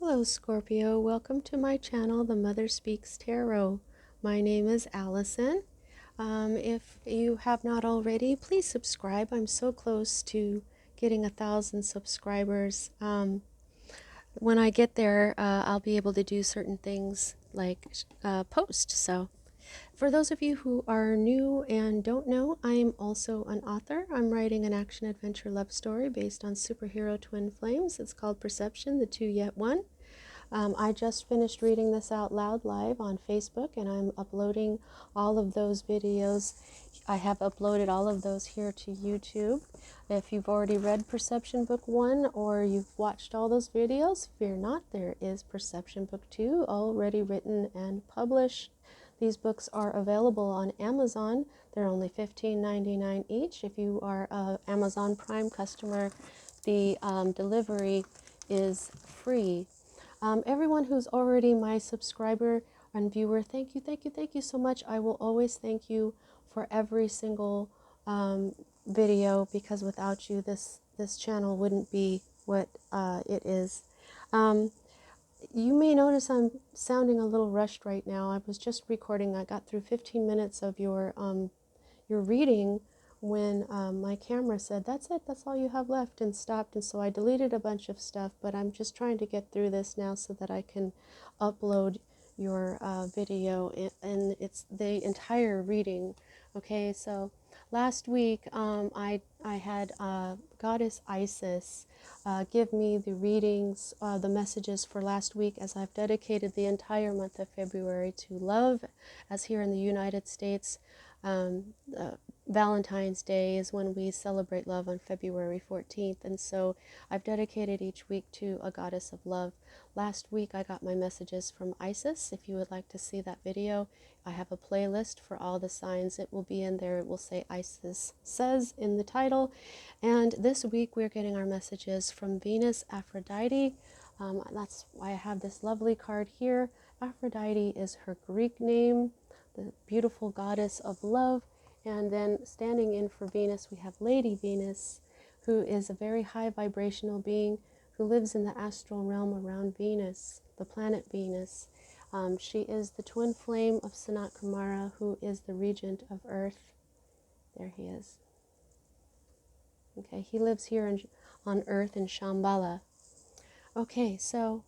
Hello Scorpio, welcome to my channel, The Mother Speaks Tarot. My name is Allison. If you have not already, please subscribe. I'm so close to getting 1,000 subscribers. When I get there, I'll be able to do certain things like post. So for those of you who are new and don't know, I'm also an author. I'm writing an action adventure love story based on superhero twin flames. It's called Perception, the Two Yet One. I just finished reading this out loud live on Facebook, and I'm uploading all of those videos. I have uploaded all of those here to YouTube. If you've already read Perception Book 1 or you've watched all those videos, fear not, there is Perception Book 2 already written and published. These books are available on Amazon. They're only $15.99 each. If you are an Amazon Prime customer, the delivery is free. Everyone who's already my subscriber and viewer, thank you, thank you, thank you so much. I will always thank you for every single video, because without you, this channel wouldn't be what it is. Um, you may notice I'm sounding a little rushed right now. I was just recording. I got through 15 minutes of your reading when my camera said, that's it, that's all you have left, and stopped. And so I deleted a bunch of stuff, but I'm just trying to get through this now so that I can upload your video, and it's the entire reading. Okay, so last week I had Goddess Isis give me the readings, the messages for last week, as I've dedicated the entire month of February to love, as here in the United States. Um, uh, Valentine's Day is when we celebrate love on February 14th, and so I've dedicated each week to a goddess of love. Last week I got my messages from Isis. If you would like to see that video, I have a playlist for all the signs. It will be in there. It will say Isis Says in the title. And this week we're getting our messages from Venus Aphrodite. That's why I have this lovely card here. Aphrodite is her Greek name, the beautiful goddess of love. And then standing in for Venus, we have Lady Venus, who is a very high vibrational being who lives in the astral realm around Venus, the planet Venus. She is the twin flame of Sanat Kumara, who is the regent of Earth. There he is. Okay, he lives here on Earth in Shambhala. Okay, so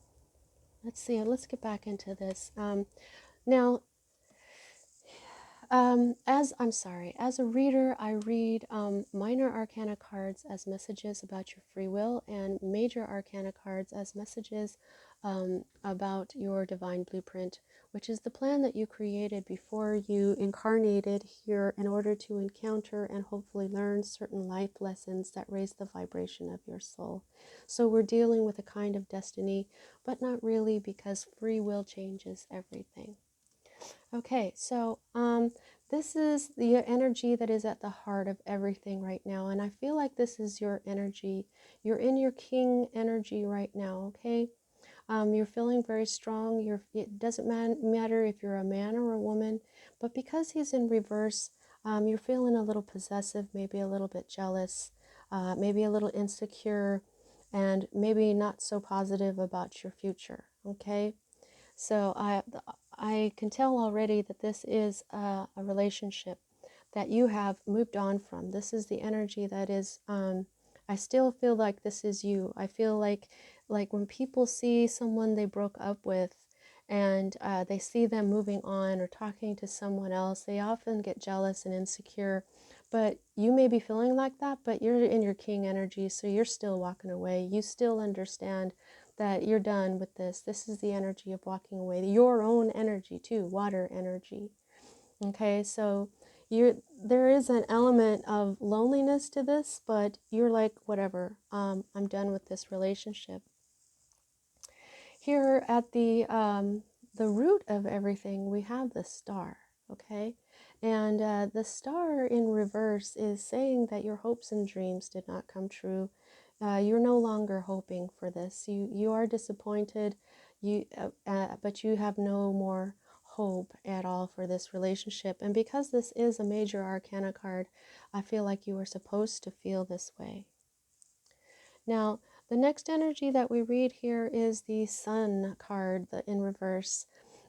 let's see. Let's get back into this. Now, as a reader, I read minor arcana cards as messages about your free will, and major arcana cards as messages about your divine blueprint, which is the plan that you created before you incarnated here in order to encounter and hopefully learn certain life lessons that raise the vibration of your soul. So we're dealing with a kind of destiny, but not really, because free will changes everything. Okay, so this is the energy that is at the heart of everything right now, and I feel like this is your energy. You're in your king energy right now, okay? You're feeling very strong. It doesn't matter if you're a man or a woman, but because he's in reverse, you're feeling a little possessive, maybe a little bit jealous, maybe a little insecure, and maybe not so positive about your future, okay? So I can tell already that this is a relationship that you have moved on from. This is the energy that is, I still feel like this is you. I feel like when people see someone they broke up with, and they see them moving on or talking to someone else, they often get jealous and insecure. But you may be feeling like that, but you're in your king energy, so you're still walking away. You still understand that you're done with this. This is the energy of walking away. Your own energy too, water energy. Okay, so there is an element of loneliness to this, but you're like, whatever, I'm done with this relationship. Here at the root of everything, we have the star, okay? And the star in reverse is saying that your hopes and dreams did not come true. You're no longer hoping for this. You are disappointed, but you have no more hope at all for this relationship. And because this is a major arcana card, I feel like you were supposed to feel this way. Now, The next energy that we read here is the Sun card, in reverse.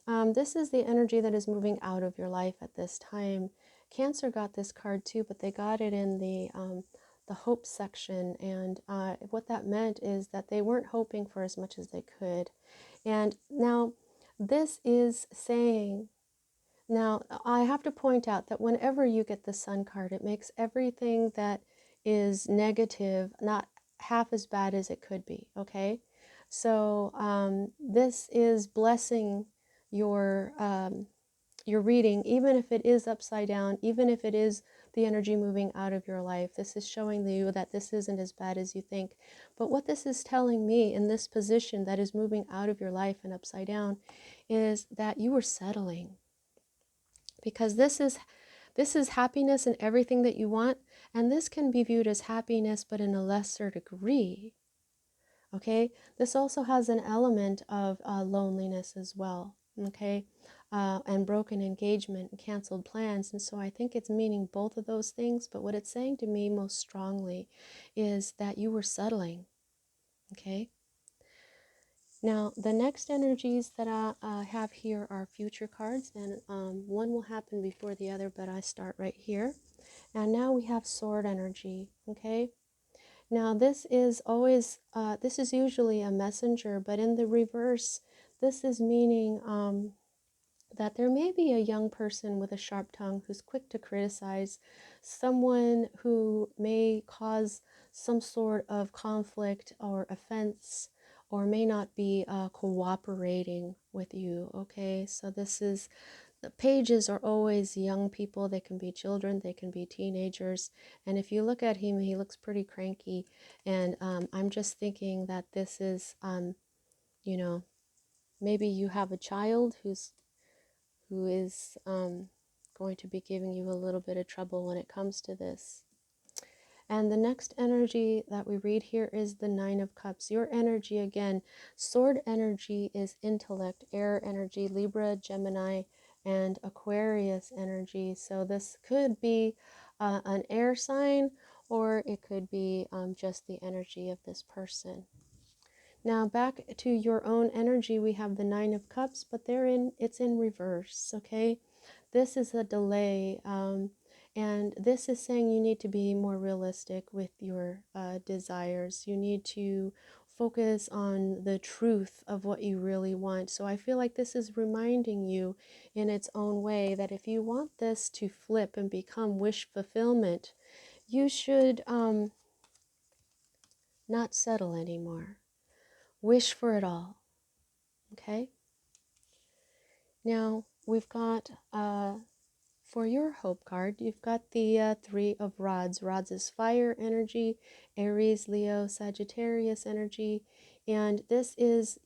This is the energy that is moving out of your life at this time. Cancer got this card too, but they got it in the hope section. And what that meant is that they weren't hoping for as much as they could. And now this is saying, now I have to point out that whenever you get the Sun card, it makes everything that is negative not half as bad as it could be, okay? So this is blessing your your reading, even if it is upside down, even if it is the energy moving out of your life. This is showing you that this isn't as bad as you think. But what this is telling me in this position that is moving out of your life and upside down is that you are settling, because this is happiness and everything that you want, and this can be viewed as happiness but in a lesser degree. Okay, this also has an element of loneliness as well. Okay, and broken engagement and canceled plans. And so I think it's meaning both of those things, but what it's saying to me most strongly is that you were settling. Okay, now the next energies that I have here are future cards, and one will happen before the other, but I start right here. And now we have sword energy. Okay, now this is always this is usually a messenger, but in the reverse, this is meaning that there may be a young person with a sharp tongue who's quick to criticize, someone who may cause some sort of conflict or offense, or may not be cooperating with you. Okay, so this is, the pages are always young people. They can be children, they can be teenagers. And if you look at him, he looks pretty cranky. And I'm just thinking that this is, you know, maybe you have a child who is going to be giving you a little bit of trouble when it comes to this. And the next energy that we read here is the Nine of Cups. Your energy, again, sword energy is intellect, air energy, Libra, Gemini, and Aquarius energy. So this could be an air sign, or it could be just the energy of this person. Now back to your own energy, we have the Nine of Cups, but it's in reverse, okay? This is a delay, and this is saying you need to be more realistic with your desires. You need to focus on the truth of what you really want. So I feel like this is reminding you in its own way that if you want this to flip and become wish fulfillment, you should not settle anymore. Wish for it all. Okay? Now we've got for your hope card, you've got the Three of Rods. Rods is fire energy, Aries, Leo, Sagittarius energy, and this is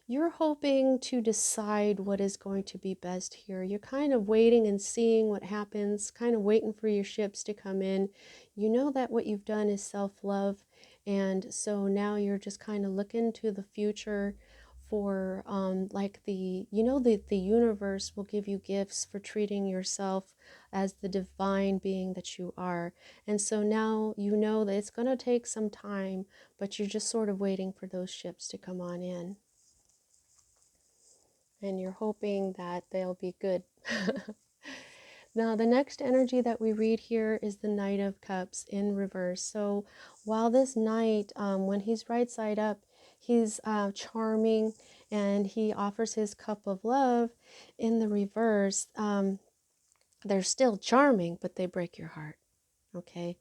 you're hoping to decide what is going to be best here. You're kind of waiting and seeing what happens, kind of waiting for your ships to come in. You know that what you've done is self-love, and so now you're just kind of looking to the future for like the universe will give you gifts for treating yourself as the divine being that you are. And so now you know that it's going to take some time, but you're just sort of waiting for those ships to come on in, and you're hoping that they'll be good. Now, the next energy that we read here is the Knight of Cups in reverse. So while this knight, when he's right side up, he's charming and he offers his cup of love, in the reverse, they're still charming, but they break your heart. Okay?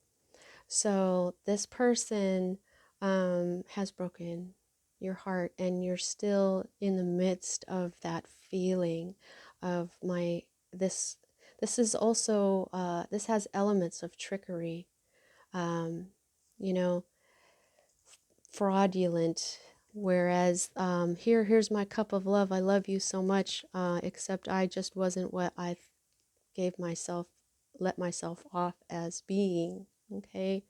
So this person has broken your heart, and you're still in the midst of that feeling of this is also this has elements of trickery, you know, fraudulent. Whereas here's my cup of love. I love you so much, except I just wasn't what I let myself off as being. Okay,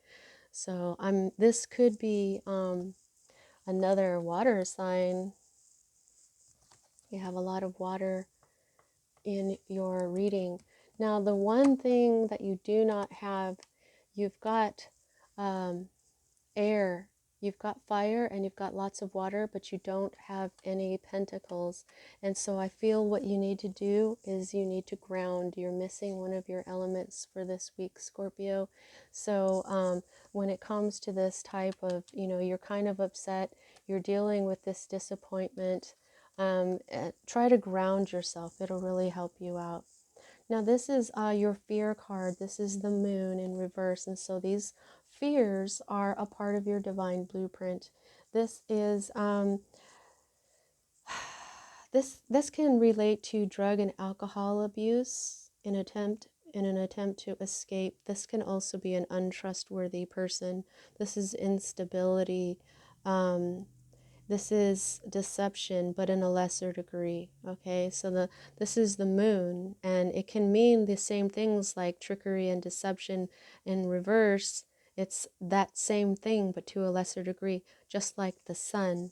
so this could be another water sign. You have a lot of water in your reading. Now, the one thing that you do not have, you've got air You've got fire and you've got lots of water, but you don't have any pentacles. And so I feel what you need to do is you need to ground. You're missing one of your elements for this week, Scorpio. So when it comes to this type of, you're kind of upset, you're dealing with this disappointment, try to ground yourself. It'll really help you out. Now, this is your fear card. This is the moon in reverse. And so these fears are a part of your divine blueprint. This is this can relate to drug and alcohol abuse in an attempt to escape. This can also be an untrustworthy person. This is instability. This is deception, but in a lesser degree. Okay, so this is the moon, and it can mean the same things like trickery and deception in reverse. It's that same thing, but to a lesser degree, just like the sun.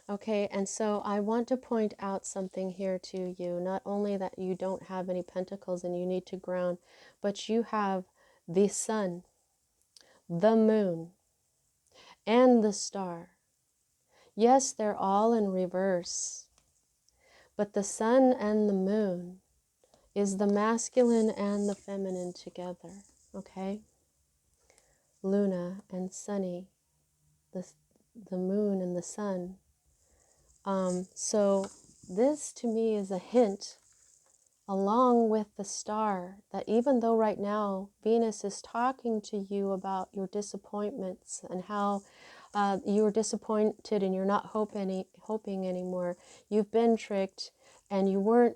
Okay, and so I want to point out something here to you. Not only that you don't have any pentacles and you need to ground, but you have the sun, the moon, and the star. Yes, they're all in reverse, but the sun and the moon is the masculine and the feminine together, okay? Luna and Sunny, the moon and the sun. So this to me is a hint, along with the star, that even though right now Venus is talking to you about your disappointments and how you're disappointed and you're not hoping anymore, you've been tricked and you were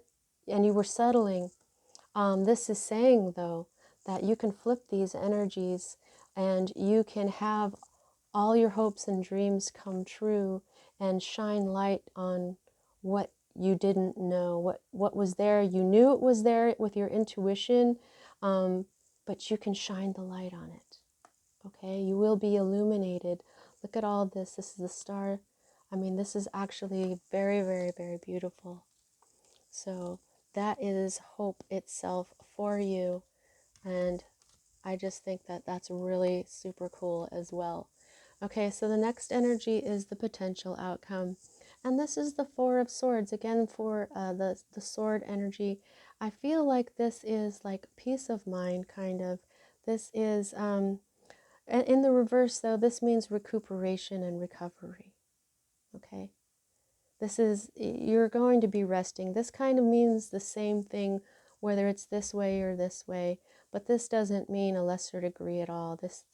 settling. This is saying, though, that you can flip these energies and you can have all your hopes and dreams come true and shine light on what you didn't know, what was there. You knew it was there with your intuition, but you can shine the light on it. Okay, you will be illuminated. Look at all this. This is the star. I mean, this is actually very, very, very beautiful. So that is hope itself for you. And I just think that that's really super cool as well. Okay, so the next energy is the potential outcome. And this is the Four of Swords. Again, for the sword energy, I feel like this is like peace of mind, kind of. This is, in the reverse, though, this means recuperation and recovery. Okay? This is, you're going to be resting. This kind of means the same thing, whether it's this way or this way, but this doesn't mean a lesser degree at all. This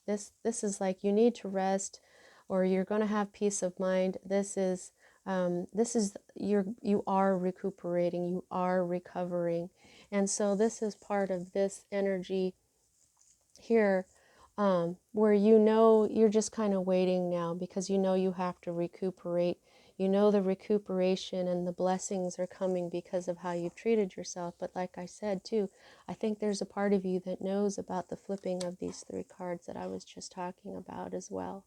is like you need to rest, or you're going to have peace of mind. This is you are recuperating, you are recovering, and so this is part of this energy here, where you're just kind of waiting now because you have to recuperate. The recuperation and the blessings are coming because of how you've treated yourself. But like I said too, I think there's a part of you that knows about the flipping of these three cards that I was just talking about as well.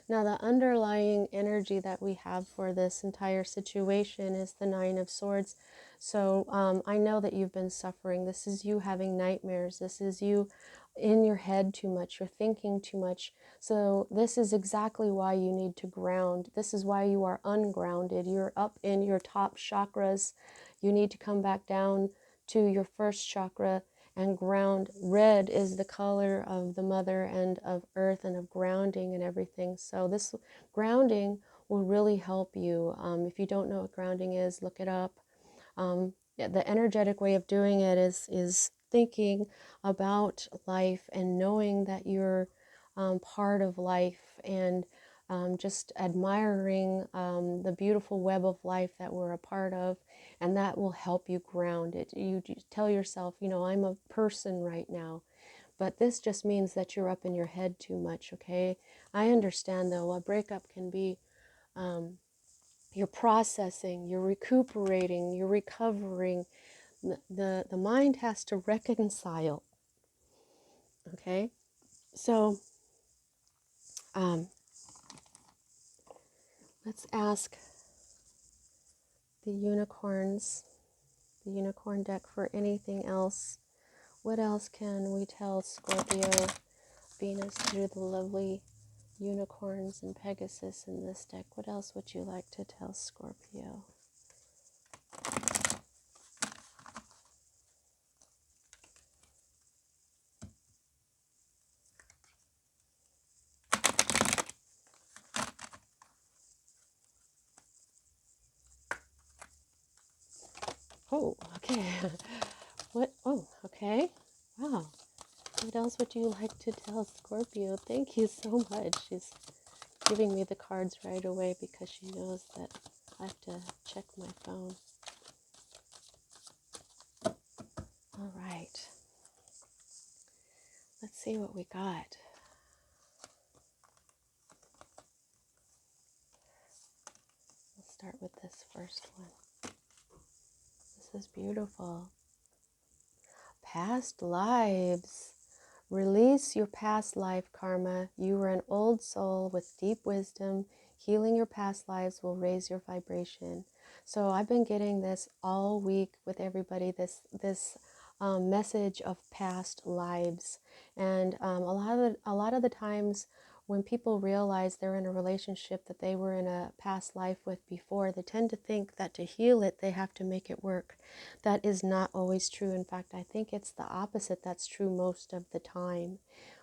Now, the underlying energy that we have for this entire situation is the Nine of Swords. So I know that you've been suffering. This is you having nightmares. This is you in your head too much. You're thinking too much. So this is exactly why you need to ground. This is why you are ungrounded. You're up in your top chakras. You need to come back down to your first chakra and ground. Red is the color of the mother and of earth and of grounding and everything. So this grounding will really help you. If you don't know what grounding is, look it up. The energetic way of doing it is thinking about life and knowing that you're part of life, and just admiring the beautiful web of life that we're a part of, and that will help you ground it. You tell yourself, I'm a person right now, but this just means that you're up in your head too much, okay? I understand, though, a breakup can be, you're processing, you're recuperating, you're recovering. The mind has to reconcile, okay? So, let's ask the unicorns, the unicorn deck, for anything else. What else can we tell Scorpio, Venus, through the lovely unicorns and Pegasus in this deck. What else would you like to tell Scorpio? Oh, okay. What? Oh, okay. Wow. What else would you like to tell Scorpio? Thank you so much. She's giving me the cards right away because she knows that I have to check my phone. All right. Let's see what we got. Let's start with this first one. This is beautiful. Past lives. Release your past life karma. You were an old soul with deep wisdom. Healing your past lives will raise your vibration. So I've been getting this all week with everybody, this message of past lives. And a lot of the times when people realize they're in a relationship that they were in a past life with before, they tend to think that to heal it, they have to make it work. That is not always true. In fact, I think it's the opposite that's true most of the time.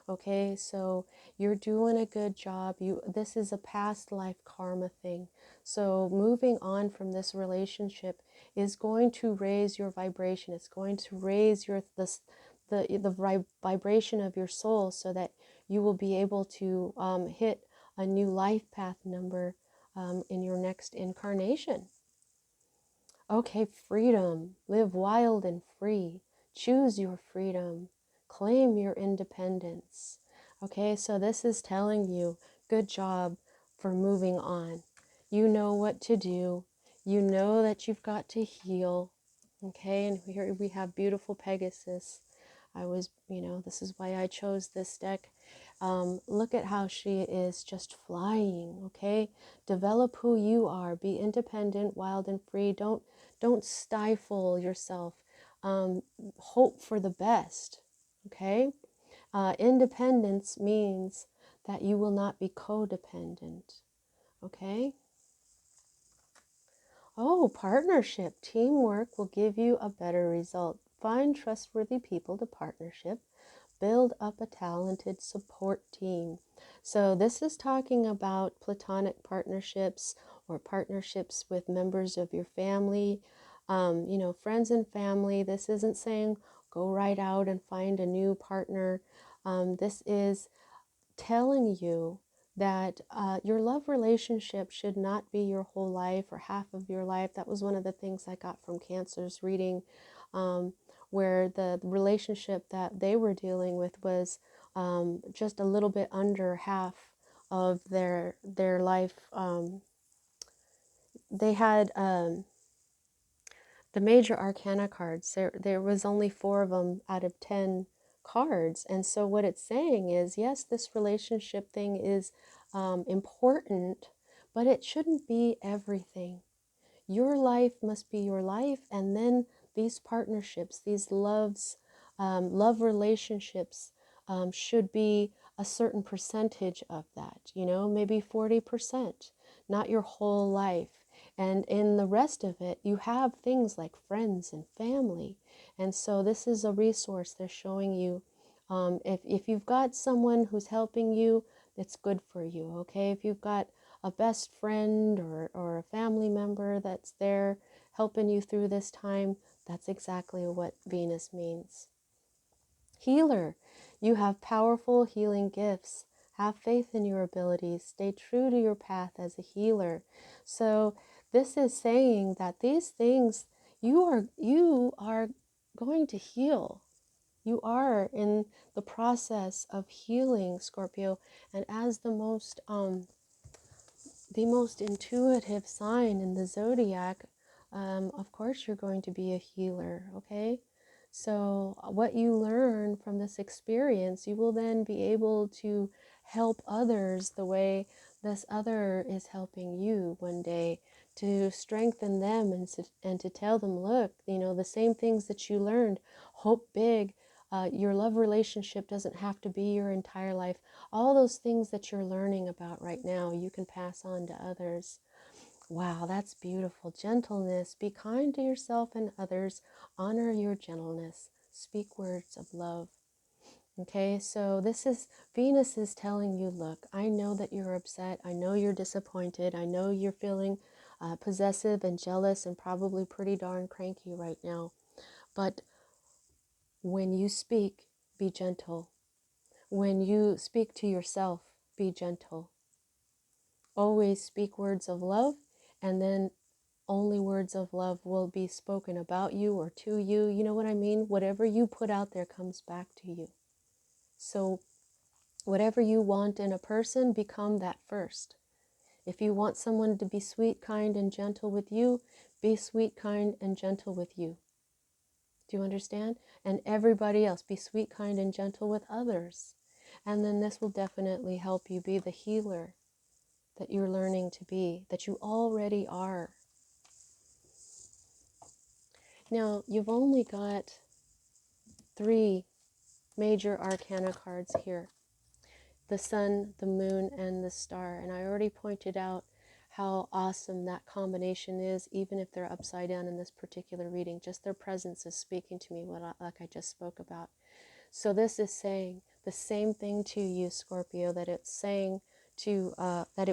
Okay, so you're doing a good job. This is a past life karma thing. So moving on from this relationship is going to raise your vibration. It's going to raise the vibration of your soul so that you will be able to hit a new life path number in your next incarnation. Okay, freedom. Live wild and free. Choose your freedom. Claim your independence. Okay, so this is telling you, good job for moving on. You know what to do. You know that you've got to heal. Okay, and here we have beautiful Pegasus. This is why I chose this deck. Look at how she is just flying, okay? Develop who you are. Be independent, wild, and free. Don't stifle yourself. Hope for the best, okay? Independence means that you will not be codependent, okay? Oh, partnership. Teamwork will give you a better result. Find trustworthy people to partnership. Build up a talented support team. So this is talking about platonic partnerships or partnerships with members of your family, friends and family. This isn't saying go right out and find a new partner. This is telling you that your love relationship should not be your whole life or half of your life. That was one of the things I got from Cancer's reading, where the relationship that they were dealing with was just a little bit under half of their life. They had the major arcana cards. There was only 4 of them out of 10 cards. And so what it's saying is, yes, this relationship thing is important, but it shouldn't be everything. Your life must be your life, and then these partnerships, these love relationships should be a certain percentage of that, maybe 40%, not your whole life. And in the rest of it, you have things like friends and family. And so this is a resource they're showing you. If you've got someone who's helping you, it's good for you, okay? If you've got a best friend or a family member that's there helping you through this time, that's exactly what Venus means. Healer, you have powerful healing gifts. Have faith in your abilities. Stay true to your path as a healer. So this is saying that these things you are going to heal. You are in the process of healing, Scorpio, and as the most intuitive sign in the zodiac, of course you're going to be a healer, okay? So what you learn from this experience, you will then be able to help others the way this other is helping you one day, to strengthen them and to tell them, look, the same things that you learned, hope big, Your love relationship doesn't have to be your entire life. All those things that you're learning about right now, you can pass on to others. Wow, that's beautiful. Gentleness. Be kind to yourself and others. Honor your gentleness. Speak words of love. Okay, so this is Venus is telling you, look, I know that you're upset. I know you're disappointed. I know you're feeling possessive and jealous and probably pretty darn cranky right now. But when you speak, be gentle. When you speak to yourself, be gentle. Always speak words of love, and then only words of love will be spoken about you or to you. You know what I mean? Whatever you put out there comes back to you. So whatever you want in a person, become that first. If you want someone to be sweet, kind, and gentle with you, be sweet, kind, and gentle with you. Do you understand? And everybody else, be sweet, kind, and gentle with others. And then this will definitely help you be the healer that you're learning to be, that you already are. Now, you've only got 3 major arcana cards here: the sun, the moon, and the star. And I already pointed out how awesome that combination is, even if they're upside down in this particular reading. Just their presence is speaking to me, like I just spoke about. So this is saying the same thing to you, Scorpio, that it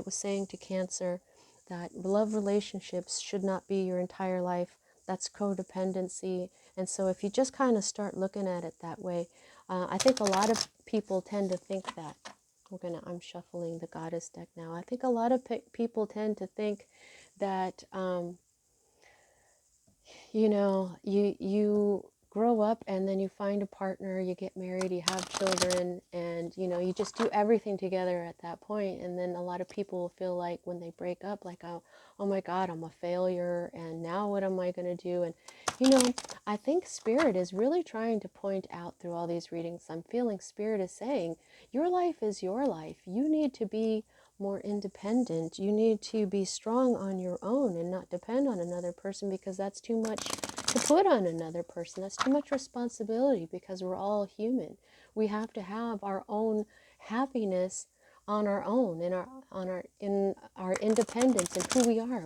was saying to Cancer, that love relationships should not be your entire life. That's codependency. And so if you just kind of start looking at it that way, I think a lot of people tend to think that. I'm shuffling the goddess deck now. I think a lot of people tend to think that, you grow up and then you find a partner, you get married, you have children, and you just do everything together at that point. And then a lot of people feel like when they break up, like, oh my God, I'm a failure, and now what am I going to do? And I think Spirit is really trying to point out through all these readings, I'm feeling Spirit is saying, your life is your life. You need to be more independent. You need to be strong on your own and not depend on another person, because that's too much to put on another person. That's too much responsibility, because we're all human. We have to have our own happiness on our own, in our independence and who we are.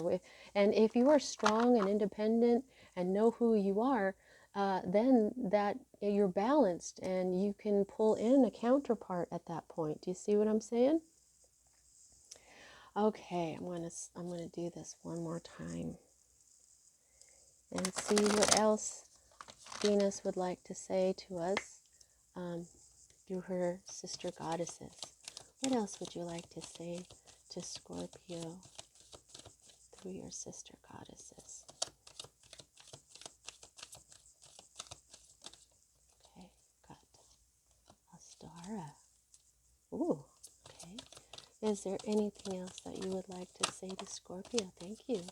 And if you are strong and independent and know who you are, then that you're balanced and you can pull in a counterpart at that point. Do you see what I'm saying? Okay, I'm gonna do this one more time and see what else Venus would like to say to us through her sister goddesses. What else would you like to say to Scorpio through your sister goddesses? Okay, got Astara. Ooh, okay. Is there anything else that you would like to say to Scorpio? Thank you.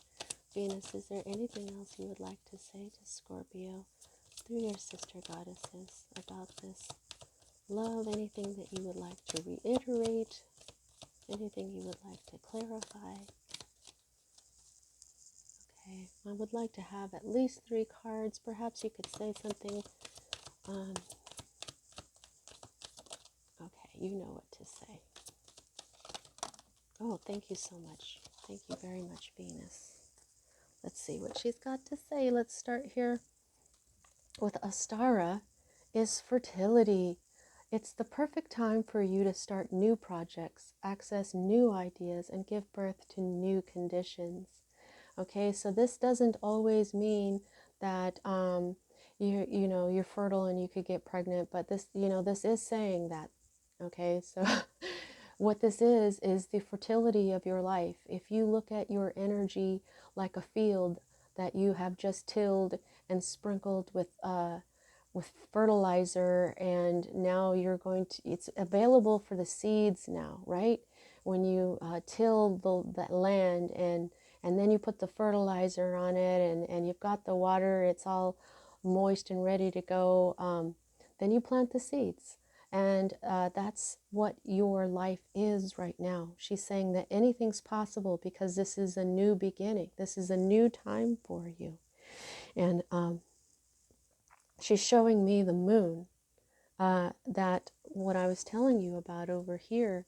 Venus, is there anything else you would like to say to Scorpio through your sister goddesses about this love? Anything that you would like to reiterate? Anything you would like to clarify? Okay, I would like to have at least 3 cards. Perhaps you could say something. Okay, you know what to say. Oh, thank you so much. Thank you very much, Venus. Let's see what she's got to say. Let's start here with Astara. Is fertility. It's the perfect time for you to start new projects, access new ideas, and give birth to new conditions. Okay, so this doesn't always mean that you're fertile and you could get pregnant, but this is saying that. Okay, so what this is the fertility of your life. If you look at your energy like a field that you have just tilled and sprinkled with fertilizer, and now it's available for the seeds now, right? When you till that land, and then you put the fertilizer on it, and you've got the water, it's all moist and ready to go, then you plant the seeds. And that's what your life is right now. She's saying that anything's possible because this is a new beginning. This is a new time for you. And she's showing me the moon. that what I was telling you about over here,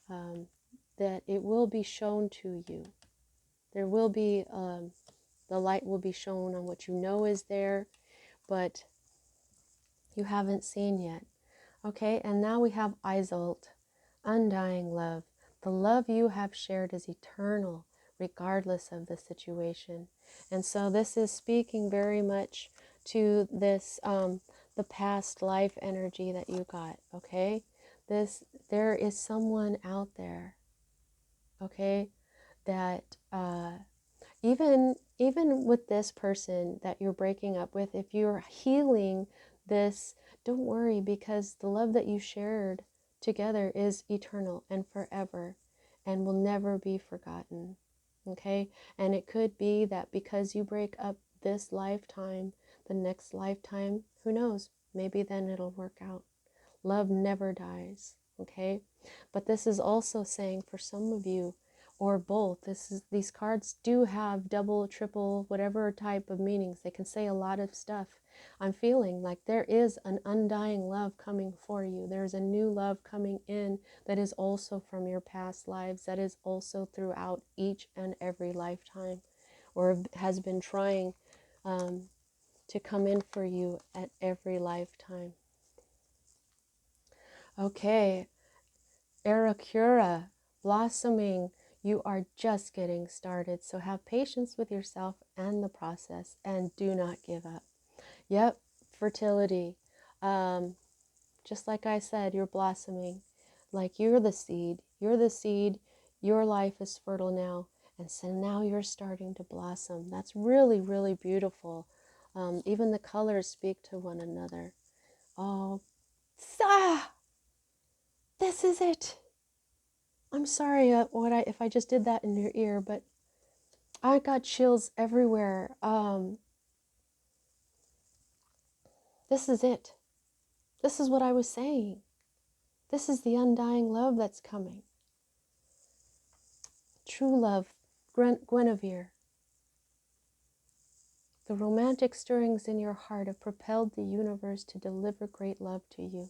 that it will be shown to you. There will be, the light will be shown on what you know is there, but you haven't seen yet. Okay, and now we have Eishnidae, undying love. The love you have shared is eternal, regardless of the situation. And so this is speaking very much to this, the past life energy that you got. Okay, there is someone out there. Okay, that even with this person that you're breaking up with, if you're healing this, don't worry, because the love that you shared together is eternal and forever and will never be forgotten. Okay, and it could be that because you break up this lifetime, the next lifetime, who knows, maybe then it'll work out. Love never dies. Okay, but this is also saying for some of you, or both, these cards do have double, triple, whatever type of meanings. They can say a lot of stuff. I'm feeling like there is an undying love coming for you. There's a new love coming in that is also from your past lives, that is also throughout each and every lifetime, or has been trying to come in for you at every lifetime. Okay, Arakura, blossoming. You are just getting started, so have patience with yourself and the process, and do not give up. Yep, fertility. Just like I said, you're blossoming. Like you're the seed. You're the seed. Your life is fertile now, and so now you're starting to blossom. That's really, really beautiful. Even the colors speak to one another. Oh, this is it. I'm sorry if I just did that in your ear, but I got chills everywhere. This is it. This is what I was saying. This is the undying love that's coming. True love, Guinevere. The romantic stirrings in your heart have propelled the universe to deliver great love to you.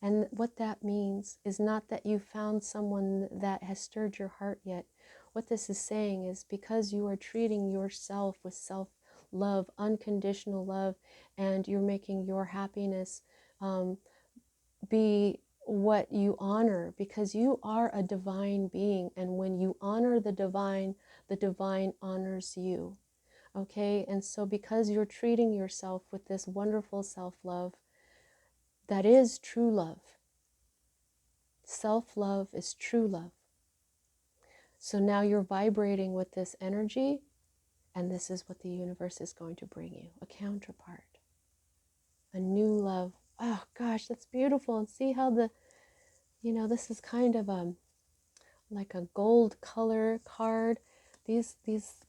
And what that means is not that you found someone that has stirred your heart yet. What this is saying is because you are treating yourself with self-love, unconditional love, and you're making your happiness be what you honor, because you are a divine being. And when you honor the divine honors you. Okay, and so because you're treating yourself with this wonderful self-love, that is true love. Self-love is true love. So now you're vibrating with this energy, and this is what the universe is going to bring you, a counterpart, a new love. Oh gosh, that's beautiful. And see how this is kind of like a gold color card. These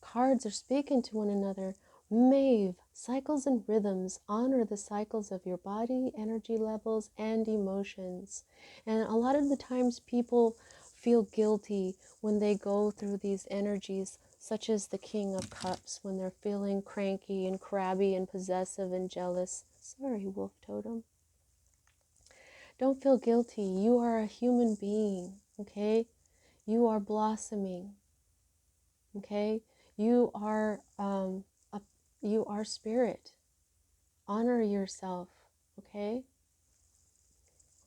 cards are speaking to one another. Maeve, cycles and rhythms. Honor the cycles of your body, energy levels, and emotions. And a lot of the times people feel guilty when they go through these energies, such as the King of Cups, when they're feeling cranky and crabby and possessive and jealous. Sorry, Wolf Totem. Don't feel guilty. You are a human being, okay? You are blossoming, okay? You are you are spirit. Honor yourself, okay?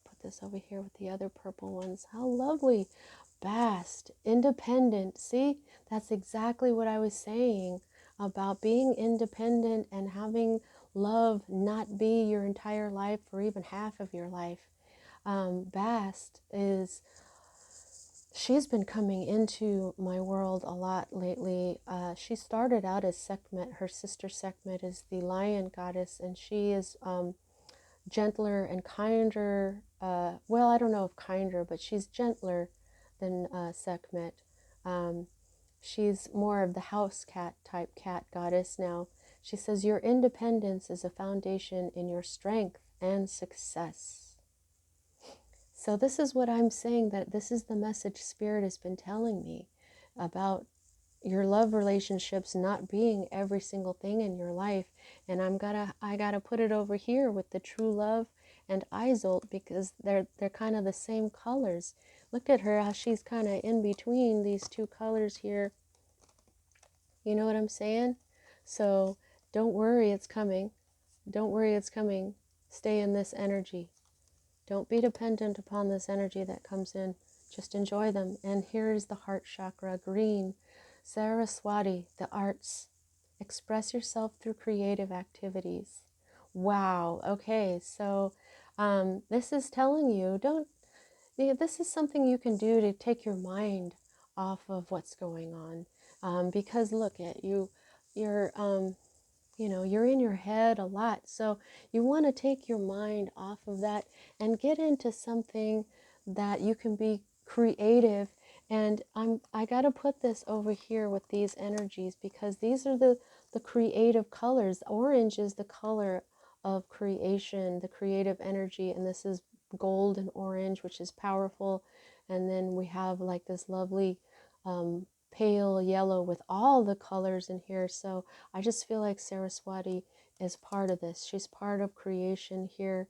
Put this over here with the other purple ones. How lovely. Bast, independent. See, that's exactly what I was saying about being independent and having love not be your entire life or even half of your life. Bast is... she's been coming into my world a lot lately. She started out as Sekhmet. Her sister Sekhmet is the lion goddess, and she is gentler and kinder. Well, I don't know if kinder, but she's gentler than Sekhmet. She's more of the house cat type cat goddess now. She says, your independence is a foundation in your strength and success. So this is what I'm saying, that this is the message Spirit has been telling me about your love relationships not being every single thing in your life. And I gotta put it over here with the true love and Isolt because they're kind of the same colors. Look at her, how she's kind of in between these two colors here. You know what I'm saying? So don't worry, it's coming. Don't worry, it's coming. Stay in this energy. Don't be dependent upon this energy that comes in. Just enjoy them. And here is the heart chakra, green. Saraswati, the arts. Express yourself through creative activities. Wow. Okay, so this is telling you, this is something you can do to take your mind off of what's going on. Because look at you, you're you're in your head a lot. So you want to take your mind off of that and get into something that you can be creative. And I got to put this over here with these energies because these are the creative colors. Orange is the color of creation, the creative energy, and this is gold and orange, which is powerful. And then we have like this lovely pale yellow with all the colors in here. So I just feel like Saraswati is part of this. She's part of creation here.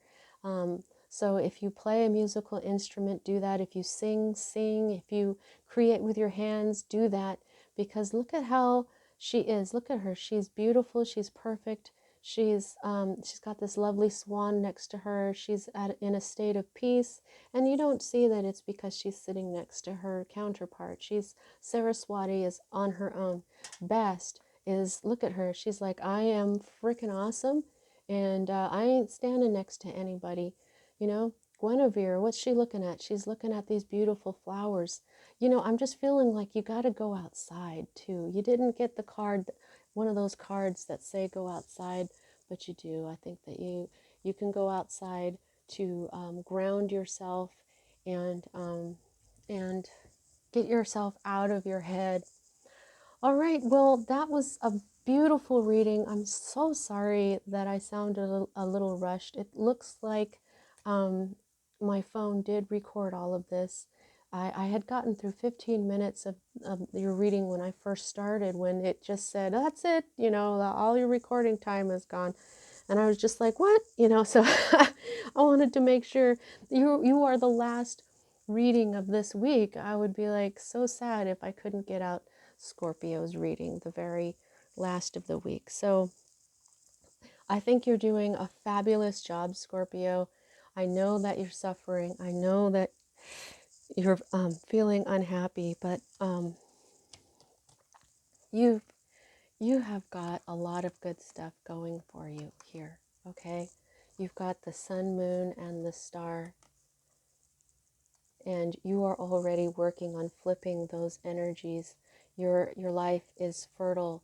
So if you play a musical instrument, do that. If you sing, sing. If you create with your hands, do that. Because look at how she is. Look at her. She's beautiful. She's perfect. She's got this lovely swan next to her. She's in a state of peace, and you don't see that it's because she's sitting next to her counterpart. Saraswati is on her own. Best is, look at her. She's like, I am freaking awesome, and I ain't standing next to anybody. You know, Guinevere, what's she looking at? She's looking at these beautiful flowers. I'm just feeling like you got to go outside too. You didn't get the card, one of those cards that say go outside, but you do. I think that you can go outside to ground yourself and get yourself out of your head. All right, well, that was a beautiful reading. I'm so sorry that I sounded a little rushed. It looks like my phone did record all of this. I had gotten through 15 minutes of your reading when I first started, when it just said, that's it, all your recording time is gone. And I was just like, what? So I wanted to make sure you are the last reading of this week. I would be like so sad if I couldn't get out Scorpio's reading, the very last of the week. So I think you're doing a fabulous job, Scorpio. I know that you're suffering. I know that you're feeling unhappy, but you have got a lot of good stuff going for you here, okay? You've got the sun, moon, and the star, and you are already working on flipping those energies. Your life is fertile.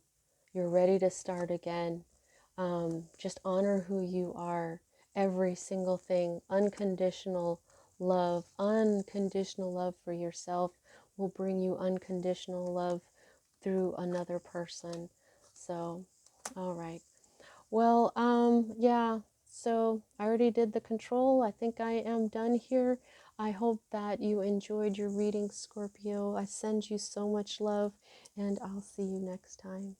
You're ready to start again. Just honor who you are. Every single thing. Unconditional love for yourself will bring you unconditional love through another person. So, all right. Well, yeah, so I already did the control. I think I am done here. I hope that you enjoyed your reading, Scorpio. I send you so much love, and I'll see you next time.